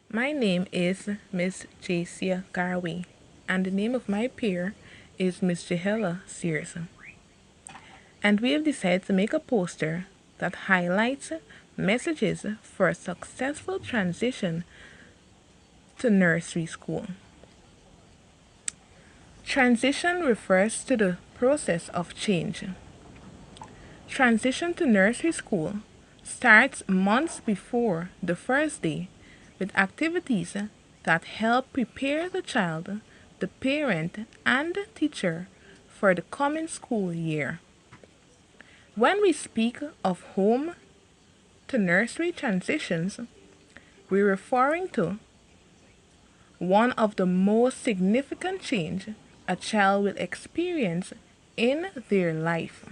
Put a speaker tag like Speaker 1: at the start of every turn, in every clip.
Speaker 1: My name is Miss Jacia Garraway, and the name of my peer is Miss Jaella Sears. And we have decided to make a poster that highlights messages for a successful transition to nursery school. Transition refers to the process of change. Transition to nursery school starts months before the first day with activities that help prepare the child, the parent, and the teacher for the coming school year. When we speak of home to nursery transitions, we're referring to one of the most significant change a child will experience in their life.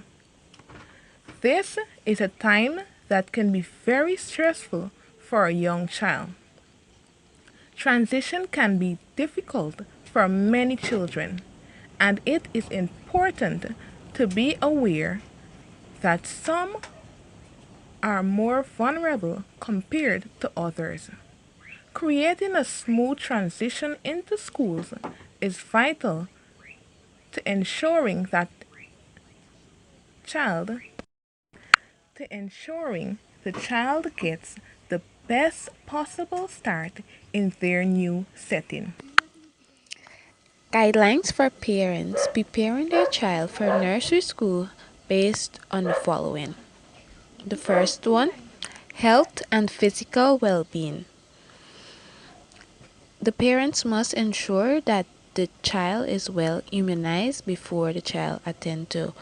Speaker 1: This is a time that can be very stressful for a young child. Transition can be difficult for many children, and it is important to be aware that some are more vulnerable compared to others. Creating a smooth transition into schools is vital to child ensuring the child gets the best possible start in their new setting.
Speaker 2: Guidelines for parents preparing their child for nursery school based on the following. The first one, health and physical well-being. The parents must ensure that the child is well immunized before the child attend to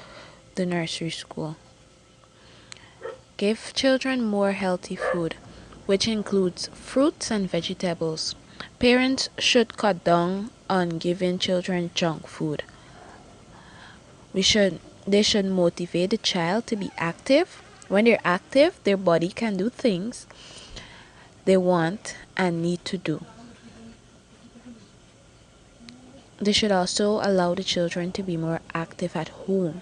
Speaker 2: the nursery school. Give children more healthy food, which includes fruits and vegetables. Parents should cut down on giving children junk food. They should motivate the child to be active. When they're active, their body can do things they want and need to do. They should also allow the children to be more active at home.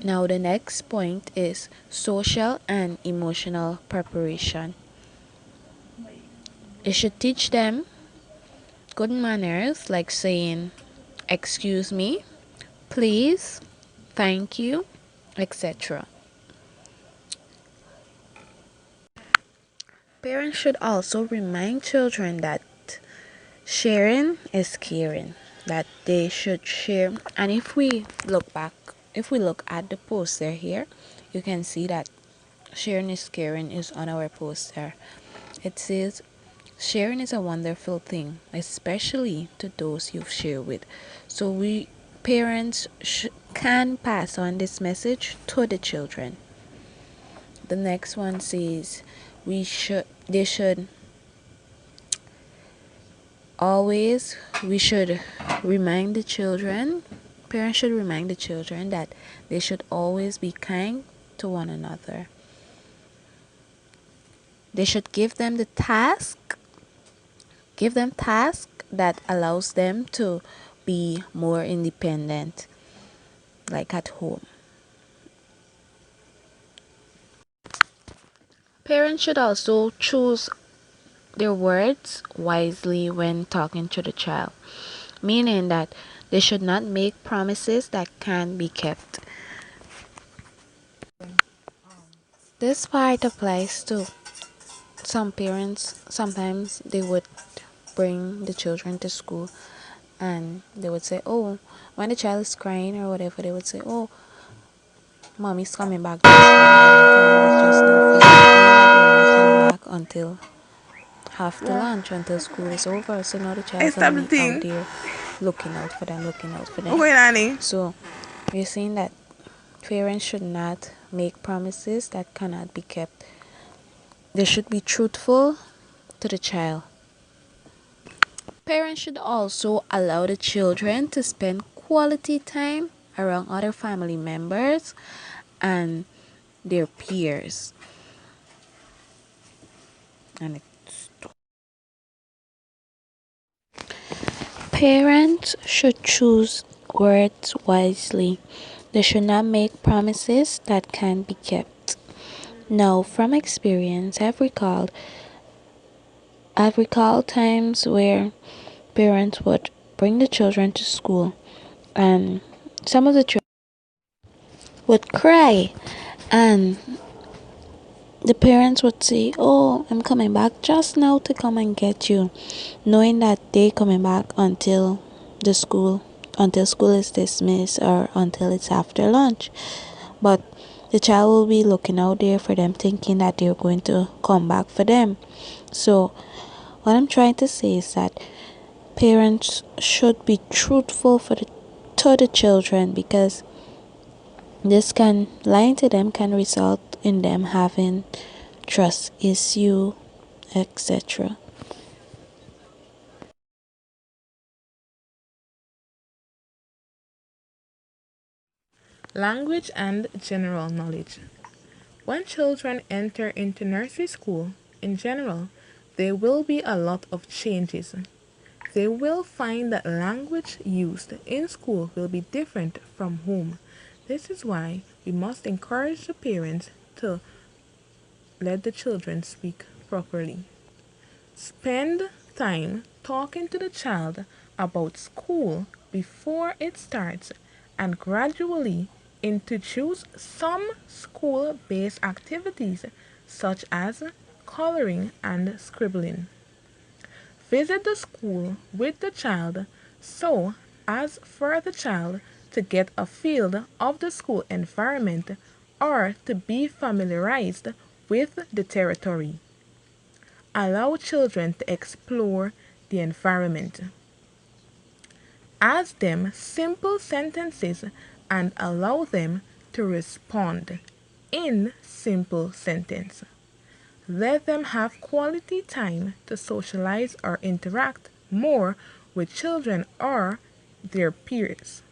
Speaker 2: Now the next point is social and emotional preparation. They should teach them good manners like saying, excuse me, please, thank you, etc. Parents should also remind children that sharing is caring, that they should share. And if we look at the poster here, you can see that sharing is caring is on our poster. It says, sharing is a wonderful thing, especially to those you've shared with. So we parents can pass on this message to the children. The next one says we should remind the children, parents should remind the children that they should always be kind to one another. They should give them task that allows them to be more independent, like at home. Parents should also choose their words wisely when talking to the child, meaning that they should not make promises that can't be kept. This part applies to some parents. Sometimes they would bring the children to school and they would say, oh, when the child is crying or whatever, they would say, oh, mommy's coming back just now. Just now. Coming back until after lunch, until school is over. So now the child's gonna be out there looking out for them.
Speaker 1: Okay, Nanny.
Speaker 2: So we're saying that parents should not make promises that cannot be kept. They should be truthful to the child. Parents should also allow the children to spend quality time around other family members and their peers. And parents should choose words wisely. They should not make promises that can't be kept. Now, from experience, I've recalled I recall times where parents would bring the children to school, and some of the children would cry, and the parents would say, "Oh, I'm coming back just now to come and get you," knowing that they coming back the school until school is dismissed or until it's after lunch. But the child will be looking out there for them, thinking that they're going to come back for them. So what I'm trying to say is that parents should be truthful to the children, because this can lying to them can result in them having trust issue, etc.
Speaker 1: Language and general knowledge. When children enter into nursery school, in general, there will be a lot of changes. They will find that language used in school will be different from home. This is why we must encourage the parents to let the children speak properly. Spend time talking to the child about school before it starts, and gradually introduce some school based activities such as coloring and scribbling. Visit the school with the child so as for the child to get a feel of the school environment or to be familiarized with the territory. Allow children to explore the environment. Ask them simple sentences and allow them to respond in simple sentence. Let them have quality time to socialize or interact more with children or their peers.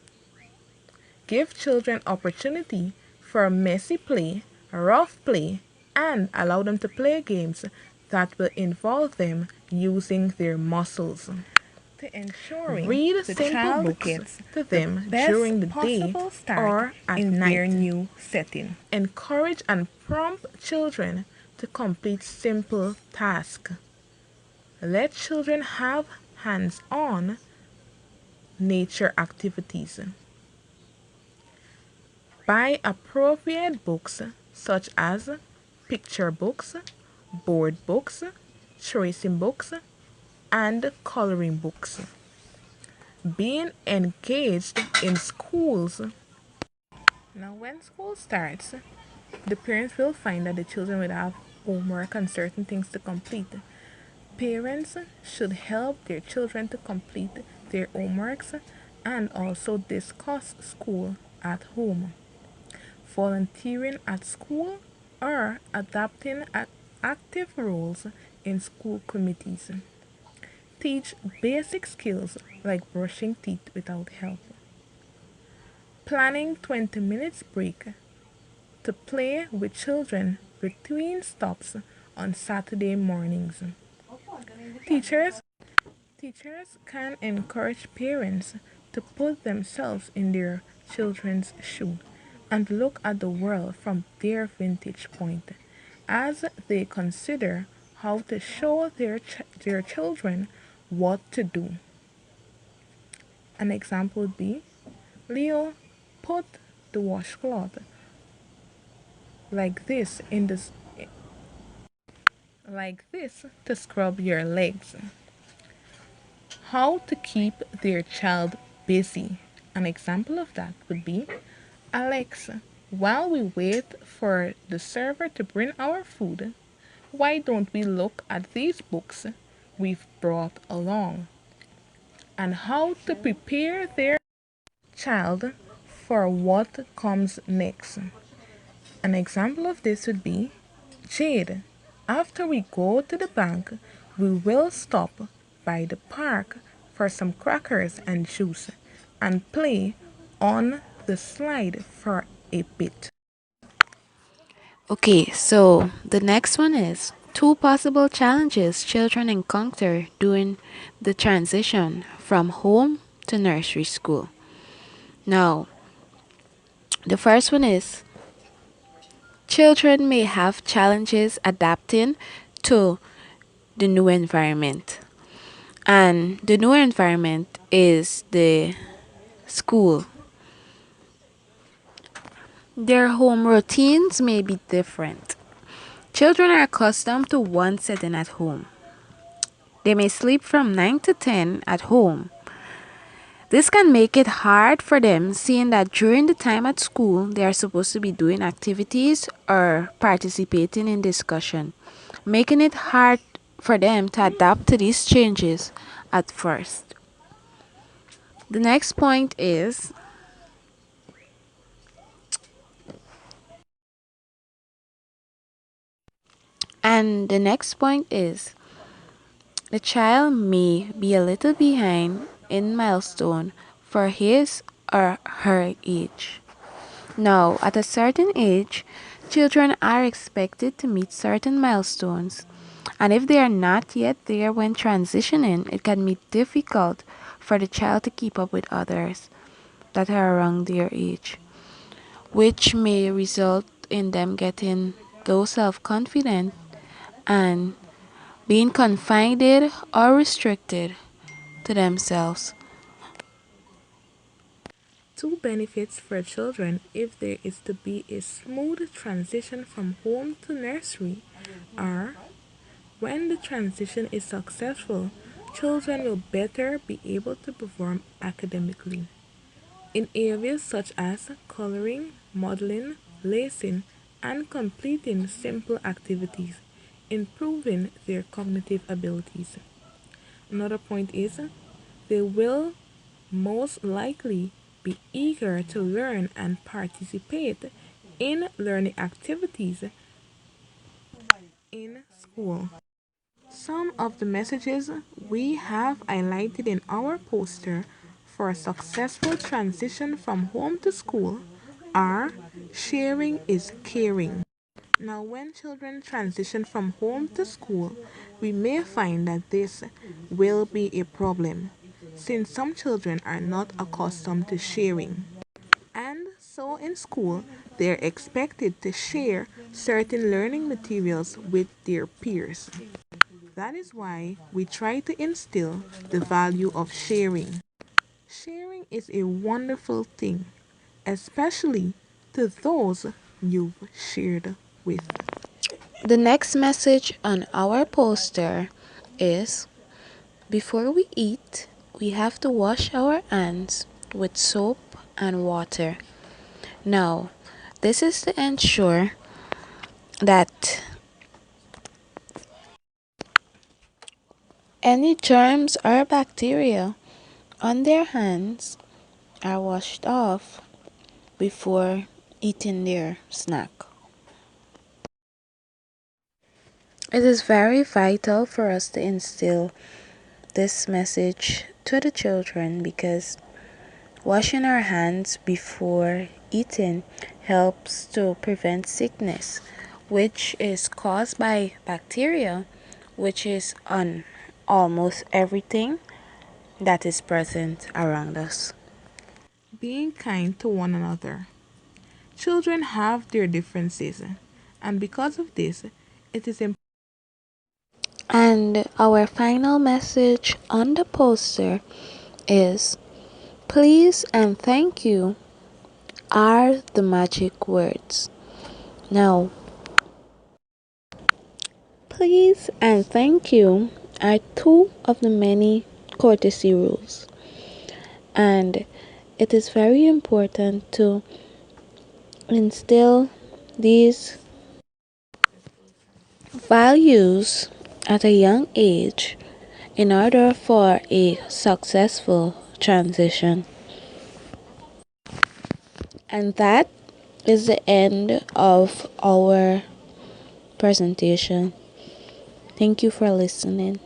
Speaker 1: Give children opportunity for messy play, rough play, and allow them to play games that will involve them using their muscles. To ensuring read the simple child books gets to them during the day or at in night. Their new setting. Encourage and prompt children to complete simple tasks. Let children have hands-on nature activities. Buy appropriate books such as picture books, board books, tracing books, and coloring books. Being engaged in schools. Now, when school starts, the parents will find that the children will have homework and certain things to complete. Parents should help their children to complete their homeworks and also discuss school at home. Volunteering at school or adopting active roles in school committees. Teach basic skills like brushing teeth without help. Planning 20 minutes break to play with children between stops on Saturday mornings. Teachers Teachers can encourage parents to put themselves in their children's shoe and look at the world from their vantage point as they consider how to show their children what to do. An example would be, Leo, put the washcloth like this in this like this to scrub your legs. How to keep their child busy. An example of that would be, Alexa, while we wait for the server to bring our food, why don't we look at these books we've brought along? And how to prepare their child for what comes next. An example of this would be, Jade, after we go to the bank, we will stop by the park for some crackers and juice and play on the slide for a bit.
Speaker 2: Okay, so the next one is two possible challenges children encounter during the transition from home to nursery school. Now, the first one is children may have challenges adapting to the new environment. And the new environment is the school. Their home routines may be different. Children are accustomed to one setting at home. They may sleep from 9 to 10 at home. This can make it hard for them, seeing that during the time at school they are supposed to be doing activities or participating in discussion, making it hard for them to adapt to these changes at first. The next point is and the next point is the child may be a little behind in milestone for his or her age. Now, at a certain age, children are expected to meet certain milestones, and if they are not yet there when transitioning, it can be difficult for the child to keep up with others that are around their age, which may result in them getting low self confidence and being confined or restricted to themselves.
Speaker 1: Two benefits for children if there is to be a smooth transition from home to nursery are: when the transition is successful, children will better be able to perform academically in areas such as coloring, modeling, lacing, and completing simple activities, improving their cognitive abilities. Another point is they will most likely be eager to learn and participate in learning activities in school. Some of the messages we have highlighted in our poster for a successful transition from home to school are: sharing is caring. Now, when children transition from home to school, we may find that this will be a problem since some children are not accustomed to sharing. And so in school, they're expected to share certain learning materials with their peers. That is why we try to instill the value of sharing. Sharing is a wonderful thing, especially to those you've shared with.
Speaker 2: The next message on our poster is before we eat, we have to wash our hands with soap and water. Now, this is to ensure that any germs or bacteria on their hands are washed off before eating their snack. It is very vital for us to instill this message to the children because washing our hands before eating helps to prevent sickness, which is caused by bacteria, which is on almost everything that is present around us.
Speaker 1: Being kind to one another. Children have their differences, and because of this, it is important.
Speaker 2: And our final message on the poster is please and thank you are the magic words. Now, please and thank you are two of the many courtesy rules, and it is very important to instill these values at a young age in order for a successful transition. And that is the end of our presentation. Thank you for listening.